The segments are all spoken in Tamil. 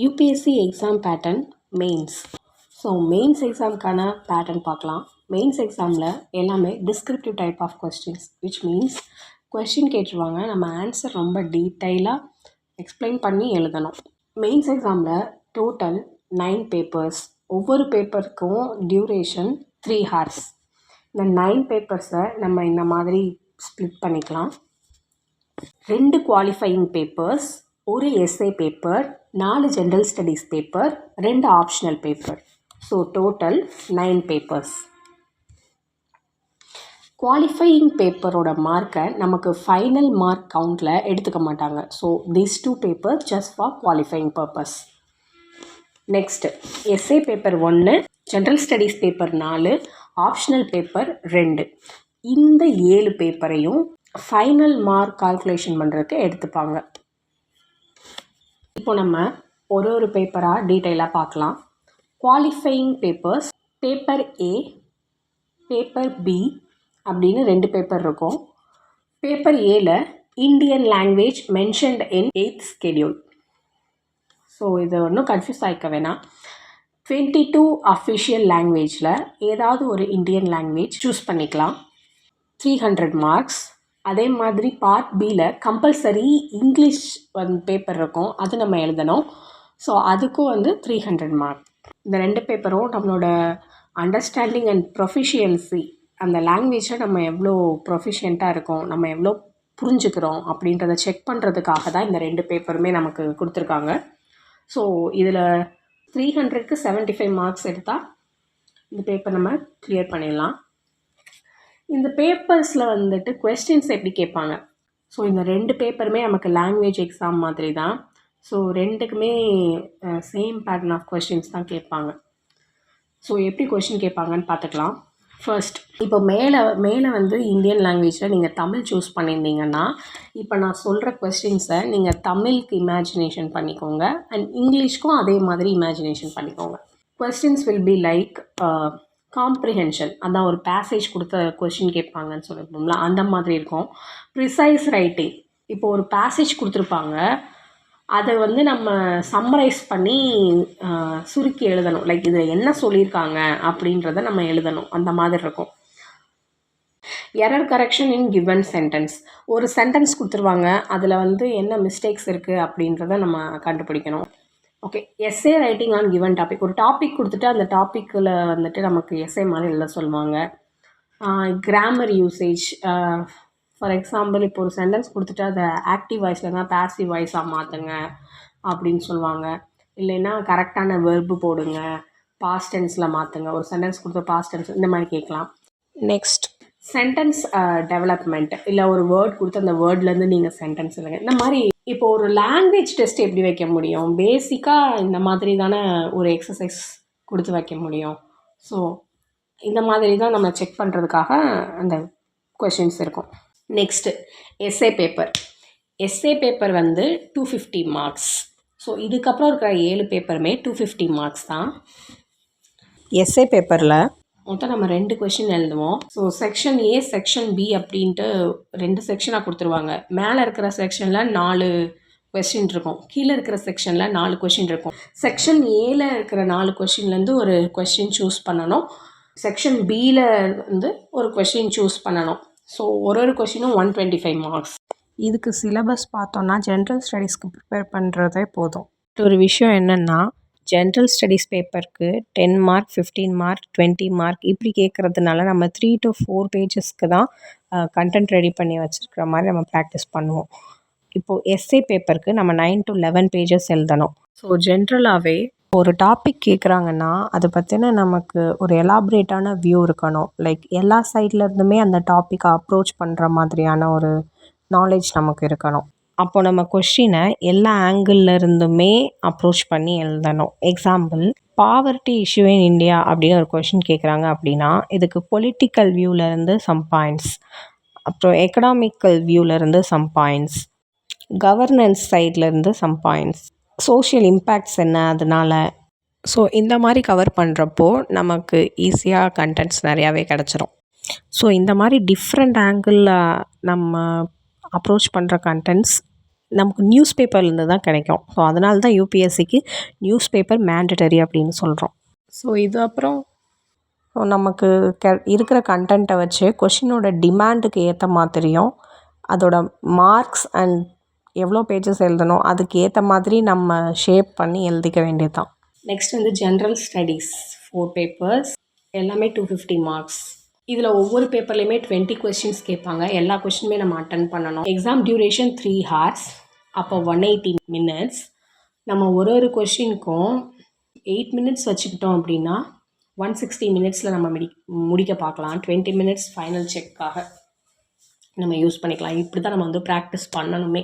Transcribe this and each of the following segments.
UPSC exam pattern mains. So mains எக்ஸாமுக்கான பேட்டர்ன் பார்க்கலாம். மெயின்ஸ் எக்ஸாமில் எல்லாமே descriptive type of questions, which means question கேட்டுருவாங்க, நம்ம ஆன்சர் ரொம்ப டீட்டெயிலாக எக்ஸ்பிளைன் பண்ணி எழுதணும். மெயின்ஸ் எக்ஸாமில் டோட்டல் 9 பேப்பர்ஸ், ஒவ்வொரு பேப்பருக்கும் டியூரேஷன் 3 hours. இந்த 9 பேப்பர்ஸை நம்ம இந்த மாதிரி ஸ்ப்ளிட் பண்ணிக்கலாம். 2 குவாலிஃபையிங் பேப்பர்ஸ், ஒரு SA paper, 4 general studies paper, 2 optional paper. So total 9 papers. Qualifying பேப்பரோட மார்க்கை நமக்கு ஃபைனல் மார்க் கவுண்டில் எடுத்துக்க மாட்டாங்க. So these 2 paper just for qualifying purpose. Next SA paper 1, general studies paper 4, optional paper 2. இந்த 7 பேப்பரையும் ஃபைனல் மார்க் கால்குலேஷன் பண்ணுறதுக்கு எடுத்துப்பாங்க. இப்போ நம்ம ஒரு பேப்பராக டீட்டெயிலாக பார்க்கலாம். Qualifying papers, paper A, paper B அப்படின்னு 2 பேப்பர் இருக்கும். பேப்பர் ஏல Indian language mentioned in 8th schedule. So இது ஒன்றும் கன்ஃபியூஸ் ஆகிக்க வேணாம். 22 அஃபிஷியல் லாங்குவேஜில் ஏதாவது ஒரு இந்தியன் லாங்குவேஜ் சூஸ் பண்ணிக்கலாம். 300 மார்க்ஸ். அதே மாதிரி பார்ட் பியில் கம்பல்சரி இங்கிலீஷ் பேப்பர் இருக்கும், அது நம்ம எழுதணும். ஸோ அதுக்கும் 300 மார்க். இந்த 2 பேப்பரும் நம்மளோட அண்டர்ஸ்டாண்டிங் அண்ட் ப்ரொஃபிஷியன்சி, அந்த லாங்குவேஜை நம்ம எவ்வளோ ப்ரொஃபிஷியண்ட்டாக இருக்கோம், நம்ம எவ்வளோ புரிஞ்சுக்கிறோம் அப்படின்றத செக் பண்ணுறதுக்காக தான் இந்த 2 பேப்பருமே நமக்கு கொடுத்துருக்காங்க. ஸோ இதில் 300க்கு 75 மார்க்ஸ் எடுத்தால் இந்த பேப்பர் நம்ம கிளியர் பண்ணிடலாம். இந்த பேப்பர்ஸில் கொஸ்டின்ஸ் எப்படி கேட்பாங்க? ஸோ இந்த 2 பேப்பருமே நமக்கு லாங்குவேஜ் எக்ஸாம் மாதிரி தான். ஸோ 2க்குமே சேம் பேட்டர்ன் ஆஃப் கொஸ்டின்ஸ் தான் கேட்பாங்க. ஸோ எப்படி கொஸ்டின் கேட்பாங்கன்னு பார்த்துக்கலாம். ஃபர்ஸ்ட், இப்போ மேலே இந்தியன் லாங்குவேஜில் நீங்கள் தமிழ் சூஸ் பண்ணியிருந்தீங்கன்னா, இப்போ நான் சொல்கிற கொஸ்டின்ஸை நீங்கள் தமிழுக்கு இமேஜினேஷன் பண்ணிக்கோங்க அண்ட் இங்கிலீஷ்க்கும் அதே மாதிரி இமேஜினேஷன் பண்ணிக்கோங்க. Questions will be like comprehension, அதான் ஒரு பேசேஜ் கொடுத்த கொஸ்டின் கேட்பாங்கன்னு சொல்லியிருப்போம்ல, அந்த மாதிரி இருக்கும். ப்ரிசைஸ் ரைட்டிங், இப்போ ஒரு பேசேஜ் கொடுத்துருப்பாங்க, அதை நம்ம சம்மரைஸ் பண்ணி சுருக்கி எழுதணும். லைக் இதில் என்ன சொல்லியிருக்காங்க அப்படின்றத நம்ம எழுதணும், அந்த மாதிரி இருக்கும். எரர் கரெக்ஷன் இன் கிவன் சென்டென்ஸ், ஒரு சென்டென்ஸ் கொடுத்துருவாங்க, அதில் என்ன மிஸ்டேக்ஸ் இருக்குது அப்படின்றத நம்ம கண்டுபிடிக்கணும். Okay, S A writing on given topic, ஒரு டாபிக் கொடுத்துட்டு அந்த டாப்பிக்கில் நமக்கு எஸ்ஏ மாதிரி எழுத சொல்லுவாங்க. கிராமர் யூசேஜ், ஃபார் எக்ஸாம்பிள் இப்போ ஒரு சென்டென்ஸ் கொடுத்துட்டு அதை ஆக்டிவ் வாய்ஸில் தான் பேசிவ் வாய்ஸாக மாற்றுங்க அப்படின்னு சொல்லுவாங்க. இல்லைன்னா கரெக்டான வெர்பு போடுங்க, பாஸ்ட் டென்ஸில் மாற்றுங்க, ஒரு சென்டென்ஸ் கொடுத்து பாஸ்ட் டென்ஸ், இந்த மாதிரி கேட்கலாம். நெக்ஸ்ட் சென்டென்ஸ் டெவலப்மெண்ட், இல்லை ஒரு வேர்ட் கொடுத்து அந்த வேர்ட்லேருந்து நீங்கள் சென்டென்ஸ் இல்லைங்க, இந்த மாதிரி. இப்போ ஒரு லாங்குவேஜ் டெஸ்ட் எப்படி வைக்க முடியும்? பேசிக்காக இந்த மாதிரி தானே ஒரு எக்ஸசைஸ் கொடுத்து வைக்க முடியும். ஸோ இந்த மாதிரி தான் நம்ம செக் பண்ணுறதுக்காக அந்த கொஷின்ஸ் இருக்கும். Next SA paper. SA paper 250 marks. So இதுக்கப்புறம் இருக்கிற 7 பேப்பருமே 250 மார்க்ஸ் தான். எஸ்ஏ பேப்பரில் மொத்தம் நம்ம 2 கொஷின் எழுதுவோம். So section A, section B அப்படின்ட்டு 2 செக்ஷனாக கொடுத்துருவாங்க. மேலே இருக்கிற செக்ஷனில் 4 கொஸ்டின் இருக்கும், கீழே இருக்கிற செக்ஷனில் 4 கொஷின் இருக்கும். செக்ஷன் ஏல இருக்கிற 4 கொஷின்லேருந்து ஒரு கொஸ்டின் சூஸ் பண்ணணும். செக்ஷன் பியில் ஒரு கொஸ்டின் சூஸ் பண்ணணும். ஸோ ஒரு கொஷினும் 125 மார்க்ஸ். இதுக்கு சிலபஸ் பார்த்தோன்னா ஜென்ரல் ஸ்டடீஸ்க்கு ப்ரிப்பேர் பண்ணுறதே போதும். ஒரு விஷயம் என்னென்னா, ஜென்ரல் ஸ்டடீஸ் பேப்பருக்கு 10 மார்க், 15 மார்க், 20 மார்க் இப்படி கேட்குறதுனால நம்ம 3 to 4 பேஜஸ்க்கு தான் கண்டென்ட் ரெடி பண்ணி வச்சுருக்கிற மாதிரி நம்ம ப்ராக்டிஸ் பண்ணுவோம். இப்போது எஸ்ஏ பேப்பருக்கு நம்ம 9 to 11 பேஜஸ் எழுதணும். ஸோ ஜென்ரலாகவே ஒரு டாபிக் கேட்குறாங்கன்னா அதை பற்றின நமக்கு ஒரு எலாபரேட்டான வியூ இருக்கணும். லைக் எல்லா சைட்லேருந்துமே அந்த டாப்பிக்கை அப்ரோச் பண்ணுற மாதிரியான ஒரு நாலேஜ் நமக்கு இருக்கணும். அப்போ நம்ம கொஸ்டினை எல்லா ஆங்கிள்லேருந்துமே அப்ரோச் பண்ணி எழுதணும். Example, poverty issue in India அப்படின்னு ஒரு கொஸ்டின் கேட்குறாங்க அப்படின்னா, இதுக்கு பொலிட்டிக்கல் வியூவிலேருந்து சம் பாயிண்ட்ஸ், அப்புறம் எக்கனாமிக்கல் வியூவிலேருந்து சம் பாயிண்ட்ஸ், கவர்னன்ஸ் சைட்லேருந்து சம் பாயிண்ட்ஸ், சோஷியல் இம்பேக்ட்ஸ் என்ன அதனால். ஸோ இந்த மாதிரி கவர் பண்ணுறப்போ நமக்கு ஈஸியாக கண்டென்ட்ஸ் நிறையாவே கிடச்சிரும். ஸோ இந்த மாதிரி டிஃப்ரெண்ட் ஆங்கிளில் நம்ம அப்ரோச் பண்ணுற கண்டென்ட்ஸ் நமக்கு நியூஸ் பேப்பர்லேருந்து தான் கிடைக்கும். ஸோ அதனால தான் யூபிஎஸ்சிக்கு நியூஸ் பேப்பர் மேண்டட்டரி அப்படின்னு சொல்கிறோம். ஸோ இது அப்புறம் நமக்கு இருக்கிற கண்டென்ட்டை வச்சு கொஷினோட டிமாண்டுக்கு ஏற்ற மாதிரியும் அதோட மார்க்ஸ் அண்ட் எவ்வளோ பேஜஸ் எழுதணும் அதுக்கு ஏற்ற மாதிரி நம்ம ஷேப் பண்ணி எழுதிக்க வேண்டியது தான். நெக்ஸ்ட் வந்து ஜென்ரல் ஸ்டடீஸ் 4 பேப்பர்ஸ், எல்லாமே 250 மார்க்ஸ். இதில் ஒவ்வொரு பேப்பர்லேயுமே 20 கொஸ்டின்ஸ் கேட்பாங்க. எல்லா கொஸ்டினுமே நம்ம அட்டன் பண்ணணும். எக்ஸாம் டியூரேஷன் 3 hours, அப்போ 180 minutes. நம்ம ஒரு கொஸ்டினுக்கும் 8 minutes வச்சுக்கிட்டோம் அப்படின்னா 160 minutesல நம்ம முடிக்க பார்க்கலாம். 20 minutes ஃபைனல் செக்காக நம்ம யூஸ் பண்ணிக்கலாம். இப்படி தான் நம்ம வந்து ப்ராக்டிஸ் பண்ணணுமே.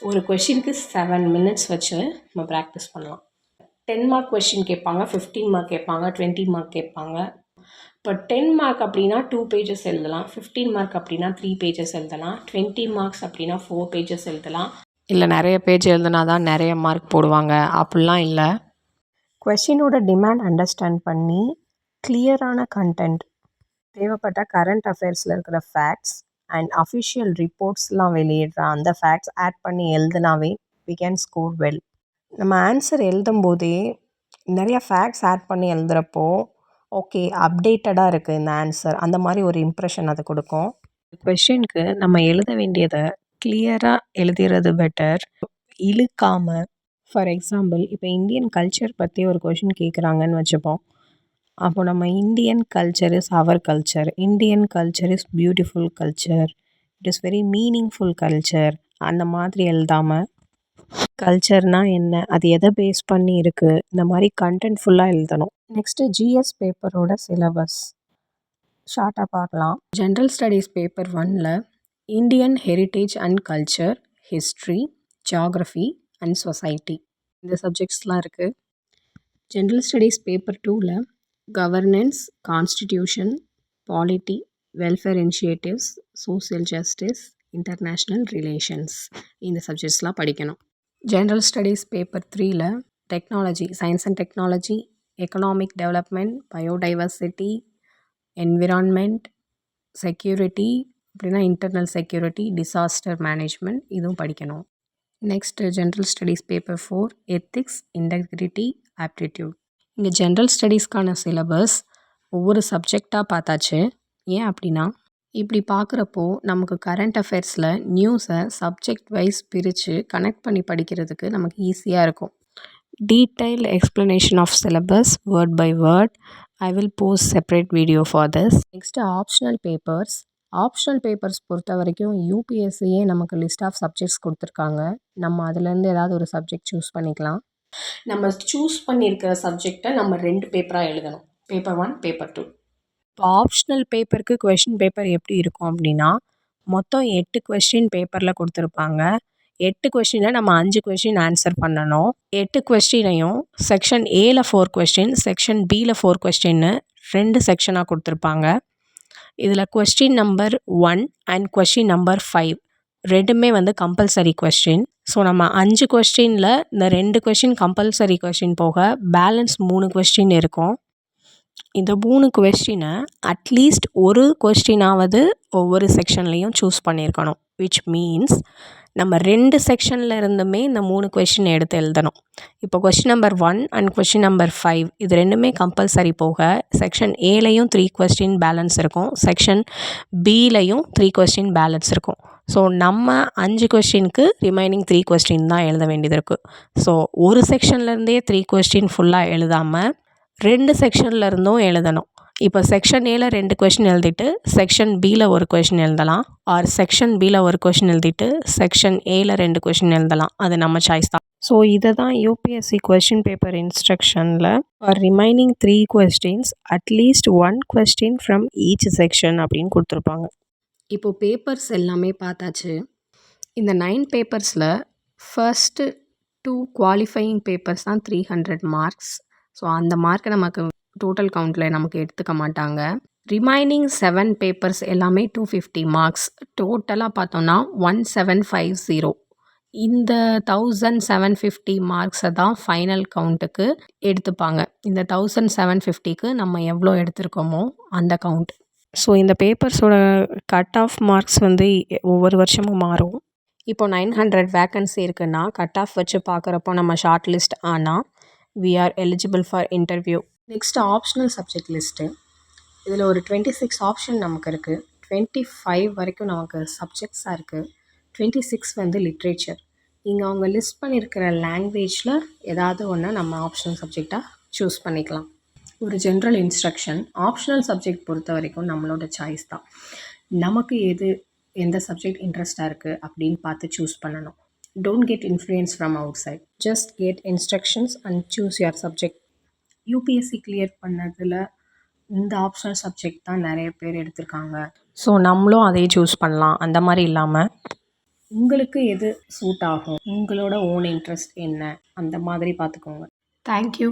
ஒரு கொஷினுக்கு 7 minutes வச்சு நம்ம ப்ராக்டிஸ் பண்ணலாம். 10 mark கொஷின் கேட்பாங்க, 15 mark கேட்பாங்க, 20 mark கேட்பாங்க. இப்போ 10 mark அப்படின்னா 2 pages எழுதலாம், 15 mark அப்படின்னா 3 pages எழுதலாம், 20 marks அப்படின்னா 4 pages எழுதலாம். இல்லை நிறைய பேஜ் எழுதுனா தான் நிறைய மார்க் போடுவாங்க அப்படிலாம் இல்லை. கொஷினோட டிமாண்ட் அண்டர்ஸ்டாண்ட் பண்ணி கிளியரான கண்டென்ட், தேவைப்பட்ட கரண்ட் அஃபேர்ஸில் இருக்கிற ஃபேக்ட்ஸ் அண்ட் அஃபிஷியல் ரிப்போர்ட்ஸ்லாம் வெளியிடுற அந்த ஃபேக்ட்ஸ் ஆட் பண்ணி எழுதுனாவே we can score well. நம்ம ஆன்சர் எழுதும் போதே நிறையா ஃபேக்ட்ஸ் ஆட் பண்ணி எழுதுகிறப்போ ஓகே அப்டேட்டடாக இருக்குது இந்த ஆன்சர், அந்த மாதிரி ஒரு இம்ப்ரெஷன் அது கொடுக்கும். கொஷினுக்கு நம்ம எழுத வேண்டியதை கிளியராக எழுதுறது பெட்டர், இழுக்காமல். ஃபார் எக்ஸாம்பிள், இப்போ இந்தியன் கல்ச்சர் பற்றி ஒரு கொஷின் கேட்குறாங்கன்னு வச்சுப்போம். அப்போ நம்ம Indian culture is our culture, Indian culture is beautiful culture, it is very meaningful culture, அந்த மாதிரி எழுதாமல் கல்ச்சர்னால் என்ன, அது எதை பேஸ் பண்ணி இருக்குது, இந்த மாதிரி கண்டென்ட் ஃபுல்லாக எழுதணும். நெக்ஸ்ட்டு ஜிஎஸ் பேப்பரோட சிலபஸ் ஷார்ட்டாக பார்க்கலாம். ஜென்ரல் ஸ்டடீஸ் பேப்பர் 1ல் Indian heritage and culture, history, geography and society, இந்த சப்ஜெக்ட்ஸ்லாம் இருக்குது. ஜென்ரல் ஸ்டடீஸ் பேப்பர் 2ல் governance, constitution, polity, welfare initiatives, social justice, international relations, இந்த சப்ஜெக்ட்ஸ்லாம் படிக்கணும். ஜென்ரல் ஸ்டடீஸ் பேப்பர் 3ல் technology, science and technology, economic development, biodiversity, environment, security, அப்படின்னா இன்டர்னல் செக்யூரிட்டி, டிசாஸ்டர் மேனேஜ்மெண்ட், இதுவும் படிக்கணும். Next general studies paper 4 ethics, integrity, aptitude. இங்கே ஜென்ரல் ஸ்டடீஸ்க்கான சிலபஸ் ஒவ்வொரு சப்ஜெக்டாக பார்த்தாச்சு. ஏன் அப்படின்னா இப்படி பார்க்குறப்போ நமக்கு கரண்ட் அஃபேர்ஸில் நியூஸை சப்ஜெக்ட் வைஸ் பிரித்து கனெக்ட் பண்ணி படிக்கிறதுக்கு நமக்கு ஈஸியாக இருக்கும். Detail explanation of syllabus word by word, I will post separate video for this. Next optional papers. Optional papers பொறுத்த வரைக்கும் யூபிஎஸ்சியே நமக்கு லிஸ்ட் ஆஃப் சப்ஜெக்ட்ஸ் கொடுத்துருக்காங்க. நம்ம அதுலேருந்து ஏதாவது ஒரு சப்ஜெக்ட் சூஸ் பண்ணிக்கலாம். நம்ம சூஸ் பண்ணியிருக்கிற சப்ஜெக்டை நம்ம 2 பேப்பராக எழுதணும், பேப்பர் 1, பேப்பர் 2. இப்போ ஆப்ஷனல் பேப்பருக்கு கொஷின் பேப்பர் எப்படி இருக்கும் அப்படின்னா மொத்தம் 8 கொஸ்டின் பேப்பரில் கொடுத்துருப்பாங்க. 8 கொஸ்டினை நம்ம 5 கொஸ்டின் ஆன்சர் பண்ணணும். 8 கொஸ்டினையும் செக்ஷன் ஏல 4 கொஸ்டின், செக்ஷன் பியில் 4 கொஸ்டின்னு 2 செக்ஷனாக கொடுத்துருப்பாங்க. இதில் question number 1 and question number 5 ரெண்டுமே வந்து கம்பல்சரி கொஸ்டின். ஸோ நம்ம 5 கொஸ்டினில் இந்த 2 கொஸ்டின் கம்பல்சரி கொஸ்டின் போக பேலன்ஸ் 3 கொஸ்டின் இருக்கும். இந்த 3 கொஸ்டினை அட்லீஸ்ட் ஒரு கொஸ்டினாவது ஒவ்வொரு செக்ஷன்லேயும் சூஸ் பண்ணியிருக்கணும். விச் மீன்ஸ் நம்ம 2 செக்ஷனில் இருந்துமே இந்த 3 கொஸ்டின் எடுத்து எழுதணும். இப்போ question number 1 and question number 5 இது ரெண்டுமே கம்பல்சரி போக செக்ஷன் ஏலையும் 3 கொஸ்டின் பேலன்ஸ் இருக்கும், செக்ஷன் பிலையும் 3 கொஸ்டின் பேலன்ஸ் இருக்கும். ஸோ நம்ம 5 கொஸ்டினுக்கு ரிமைனிங் 3 கொஸ்டின் தான் எழுத வேண்டியது இருக்குது. ஸோ ஒரு செக்ஷன்லேருந்தே 3 கொஸ்டின் ஃபுல்லாக எழுதாமல் 2 செக்ஷனில் இருந்தும் எழுதணும். இப்போ செக்ஷன் ஏல 2 கொஸ்டின் எழுதிட்டு செக்ஷன் பியில் ஒரு கொஸ்டின் எழுதலாம், ஆர் செக்ஷன் பியில் ஒரு கொஸ்டின் எழுதிட்டு செக்ஷன் ஏல 2 கொஸ்டின் எழுதலாம், அது நம்ம சாய்ஸ் தான். ஸோ இதை தான் யூபிஎஸ்சி கொஸ்டின் பேப்பர் இன்ஸ்ட்ரக்ஷனில் for remaining 3 questions at least 1 question from each section அப்படின்னு கொடுத்துருப்பாங்க. இப்போது பேப்பர்ஸ் எல்லாமே பார்த்தாச்சு. இந்த 9 பேப்பர்ஸில் ஃபர்ஸ்ட்டு 2 குவாலிஃபையிங் பேப்பர்ஸ் தான் 300 மார்க்ஸ். ஸோ அந்த மார்க்கை நமக்கு டோட்டல் கவுண்டில் நமக்கு எடுத்துக்க மாட்டாங்க. ரிமைனிங் 7 பேப்பர்ஸ் எல்லாமே 250 மார்க்ஸ். டோட்டலாக பார்த்தோன்னா 1750. இந்த 1750 மார்க்ஸை தான் ஃபைனல் கவுண்ட்டுக்கு எடுத்துப்பாங்க. இந்த 1750க்கு நம்ம எவ்வளோ எடுத்திருக்கோமோ அந்த கவுண்ட். ஸோ இந்த பேப்பர்ஸோட கட் ஆஃப் மார்க்ஸ் வந்து ஒவ்வொரு வருஷமும் மாறும். இப்போ 900 வேக்கன்சி இருக்குன்னா கட் ஆஃப் வச்சு பார்க்குறப்போ நம்ம ஷார்ட் லிஸ்ட் ஆனால் we are eligible for interview. Next optional subject list. இதில் ஒரு 26 ஆப்ஷன் நமக்கு இருக்குது. 25 வரைக்கும் நமக்கு சப்ஜெக்ட்ஸாக இருக்குது. 26 வந்து லிட்ரேச்சர். இங்கே அவங்க லிஸ்ட் பண்ணியிருக்கிற லாங்குவேஜில் ஏதாவது ஒன்று நம்ம ஆப்ஷனல் சப்ஜெக்டாக சூஸ் பண்ணிக்கலாம். ஒரு ஜென்ரல் இன்ஸ்ட்ரக்ஷன், ஆப்ஷனல் சப்ஜெக்ட் பொறுத்த வரைக்கும் நம்மளோட சாய்ஸ் தான். நமக்கு எந்த சப்ஜெக்ட் இன்ட்ரெஸ்டாக இருக்குது அப்படின்னு பார்த்து சூஸ் பண்ணணும். Don't get influence from outside, just get instructions and choose your subject. UPSC clear பண்ணதில் இந்த ஆப்ஷனல் சப்ஜெக்ட் தான் நிறைய பேர் எடுத்திருக்காங்க. ஸோ நம்மளும் அதே சூஸ் பண்ணலாம். அந்த மாதிரி இல்லாமல் உங்களுக்கு எது சூட் ஆகும், உங்களோட ஓன் இன்ட்ரெஸ்ட் என்ன, அந்த மாதிரி பார்த்துக்கோங்க. தேங்க்யூ.